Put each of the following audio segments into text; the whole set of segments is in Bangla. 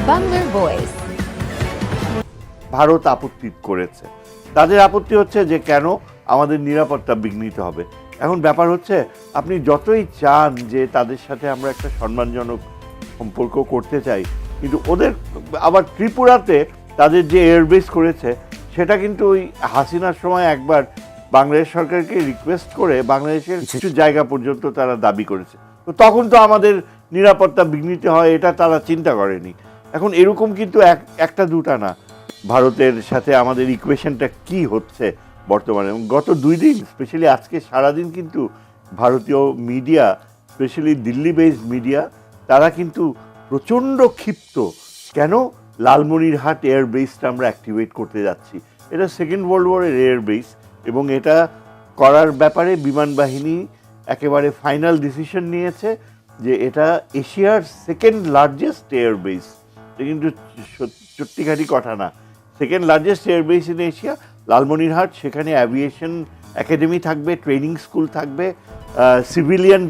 বাংলার ভয়েস। ভারত আপত্তি করেছে, তাদের আপত্তি হচ্ছে যে কেন আমাদের নিরাপত্তা বিঘ্নিত হবে। এখন ব্যাপার হচ্ছে আপনি যতই চান যে তাদের সাথে আমরা একটা সম্মানজনক সম্পর্ক করতে চাই, কিন্তু ওদের আবার ত্রিপুরাতে তাদের যে এয়ারবেস করেছে সেটা কিন্তু ওই হাসিনার সময় একবার বাংলাদেশ সরকারকে রিকোয়েস্ট করে বাংলাদেশের কিছু জায়গা পর্যন্ত তারা দাবি করেছে। তো তখন তো আমাদের নিরাপত্তা বিঘ্নিত হয়, এটা তারা চিন্তা করেনি। এখন এরকম কিন্তু একটা দুটা না, ভারতের সাথে আমাদের ইকুয়েশনটা কি হচ্ছে বর্তমানে। এবং গত 2 দিন স্পেশালি আজকে সারাদিন কিন্তু ভারতীয় media, specially Delhi based media, তারা কিন্তু প্রচণ্ড ক্ষিপ্ত। কেন লালমনিরহাট এয়ারবেসটা আমরা অ্যাক্টিভেট করতে যাচ্ছি। এটা সেকেন্ড ওয়ার্ল্ড ওয়ারের এয়ারবেস এবং এটা করার ব্যাপারে বিমান বাহিনী একেবারে ফাইনাল ডিসিশন নিয়েছে যে এটা এশিয়ার সেকেন্ড লার্জেস্ট এয়ারবেস। এটা কিন্তু সত্যিকারই কথা না, second largest airbase in Asia Lalmonirhat. সেখানে অ্যাভিয়েশন একাডেমি থাকবে, ট্রেনিং স্কুল থাকবে, সিভিলিয়ান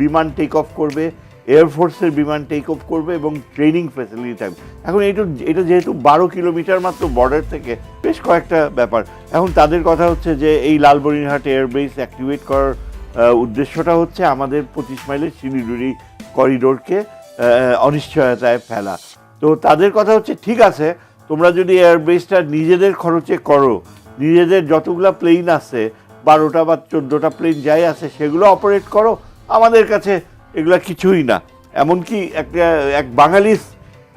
বিমান টেক অফ করবে, এয়ারফোর্সের বিমান টেক অফ করবে এবং ট্রেনিং ফ্যাসিলিটি থাকবে। এখন এটা যেহেতু 12 কিলোমিটার মাত্র বর্ডার থেকে, বেশ কয়েকটা ব্যাপার। এখন তাদের কথা হচ্ছে যে এই লালমনিরহাট এয়ারবেস অ্যাক্টিভেট করার উদ্দেশ্যটা হচ্ছে আমাদের 25 মাইলের শিলিগুড়ি করিডোরকে অনিশ্চয়তায় ফেলা। তো তাদের কথা হচ্ছে ঠিক আছে, তোমরা যদি এয়ারবেসটা নিজেদের খরচে করো, নিজেদের যতগুলো প্লেন আছে 12টা বা 14টা প্লেন যাই আছে সেগুলো অপারেট করো, আমাদের কাছে এগুলো কিছুই না। এমনকি এক বাঙালি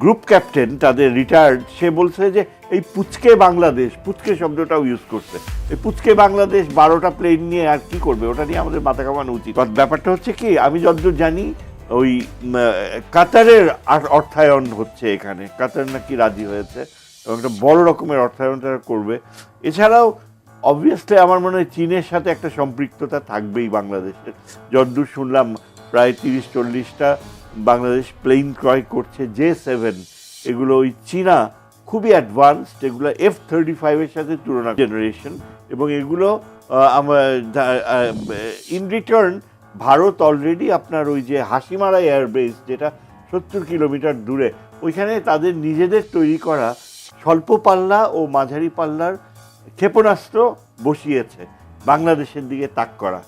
গ্রুপ ক্যাপ্টেন তাদের রিটায়ার্ড, সে বলছে যে এই পুচকে বাংলাদেশ, পুচকে শব্দটাও ইউজ করছে, এই পুচকে বাংলাদেশ 12টা প্লেন নিয়ে আর কি করবে, ওটা নিয়ে আমাদের মাথা কামানো উচিত। ব্যাপারটা হচ্ছে কি, আমি যতদূর জানি ওই কাতারের অর্থায়ন হচ্ছে এখানে, কাতার নাকি রাজি হয়েছে এবং একটা বড় রকমের অর্থায়ন তারা করবে। এছাড়াও অবভিয়াসলি আমার মনে হয় চীনের সাথে একটা সম্পৃক্ততা থাকবেই বাংলাদেশের। যতদূর শুনলাম প্রায় 30-40টা বাংলাদেশ প্লেন ক্রয় করছে, J7, এগুলো ওই চীনা খুবই অ্যাডভান্সড, এগুলো F-35-এর সাথে তুলনা জেনারেশন, এবং এগুলো ইন রিটার্ন ভারত অলরেডি আপনার ওই যে হাসিমারা এয়ারবেস যেটা 70 কিলোমিটার দূরে, ওইখানে তাদের নিজেদের তৈরি করা স্বল্প পাল্লা ও মাঝারি পাল্লার ক্ষেপণাস্ত্র বসিয়েছে বাংলাদেশের দিকে তাক করা।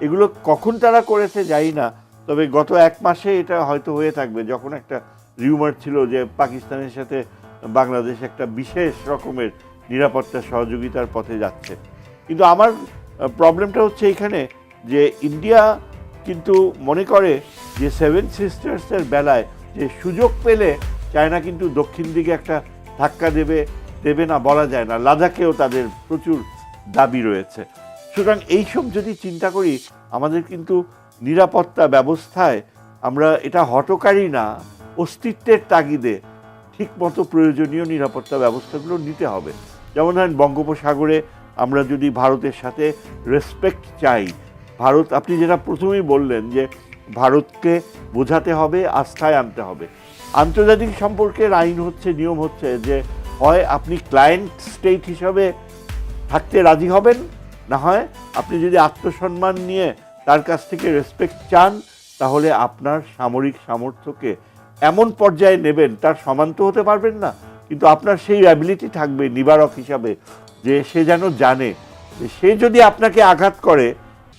এগুলো কখন তারা করেছে জানি না, তবে গত 1 মাসে এটা হয়তো হয়ে থাকবে, যখন একটা রিউমার ছিল যে পাকিস্তানের সাথে বাংলাদেশ একটা বিশেষ রকমের নিরাপত্তা সহযোগিতার পথে যাচ্ছে। কিন্তু আমার প্রবলেমটা হচ্ছে এখানে যে ইন্ডিয়া কিন্তু মনে করে যে 7 সিস্টার্সের বেলায় যে সুযোগ পেলে চায়না কিন্তু দক্ষিণ দিকে একটা ধাক্কা দেবে না বলা যায় না। লাদাখেও তাদের প্রচুর দাবি রয়েছে। সুতরাং এইসব যদি চিন্তা করি, আমাদের কিন্তু নিরাপত্তা ব্যবস্থায় আমরা এটা হঠকারী না, অস্তিত্বের তাগিদে ঠিকমতো প্রয়োজনীয় নিরাপত্তা ব্যবস্থাগুলো নিতে হবে। যেমন ধরেন বঙ্গোপসাগরে আমরা যদি ভারতের সাথে রেসপেক্ট চাই, ভারত, আপনি যেটা প্রথমেই বললেন যে ভারতকে বোঝাতে হবে, আস্থায় আনতে হবে। আন্তর্জাতিক সম্পর্কের আইন হচ্ছে, নিয়ম হচ্ছে যে হয় আপনি ক্লায়েন্ট স্টেট হিসাবে থাকতে রাজি হবেন, না হয় আপনি যদি আত্মসম্মান নিয়ে তার কাছ থেকে রেসপেক্ট চান, তাহলে আপনার সামরিক সামর্থ্যকে এমন পর্যায়ে নেবেন, তার সমান তো হতে পারবেন না, কিন্তু আপনার সেই অ্যাবিলিটি থাকবে নিবারক হিসাবে, যে সে যেন জানে যে সে যদি আপনাকে আঘাত করে,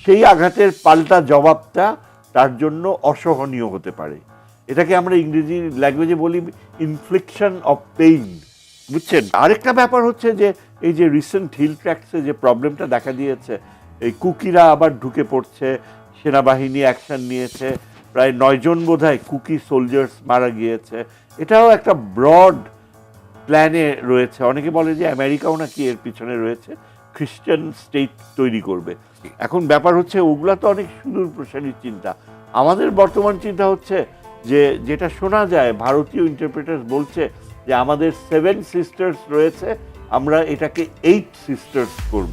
সেই আঘাতের পাল্টা জবাবটা তার জন্য অসহনীয় হতে পারে। এটাকে আমরা ইংরেজি ল্যাঙ্গুয়েজে বলি ইনফ্লিকশন অফ পেইন, বুঝছেন। আরেকটা ব্যাপার হচ্ছে যে এই যে রিসেন্ট হিল ট্র্যাক্টসে যে প্রবলেমটা দেখা দিয়েছে, এই কুকিরা আবার ঢুকে পড়ছে, সেনাবাহিনী অ্যাকশন নিয়েছে, প্রায় 9 জন বোধহয় কুকি সোলজার্স মারা গিয়েছে। এটাও একটা ব্রড প্ল্যানে রয়েছে। অনেকে বলে যে আমেরিকাও নাকি এর পিছনে রয়েছে, খ্রিস্টান স্টেট তৈরি করবে। এখন ব্যাপার হচ্ছে ওগুলা তো অনেক সুদূর প্রসারী চিন্তা। আমাদের বর্তমান চিন্তা হচ্ছে যে যেটা শোনা যায়, ভারতীয় ইন্টারপ্রেটার্স বলছে যে আমাদের 7 সিস্টার্স রয়েছে, আমরা এটাকে 8 সিস্টার্স করব।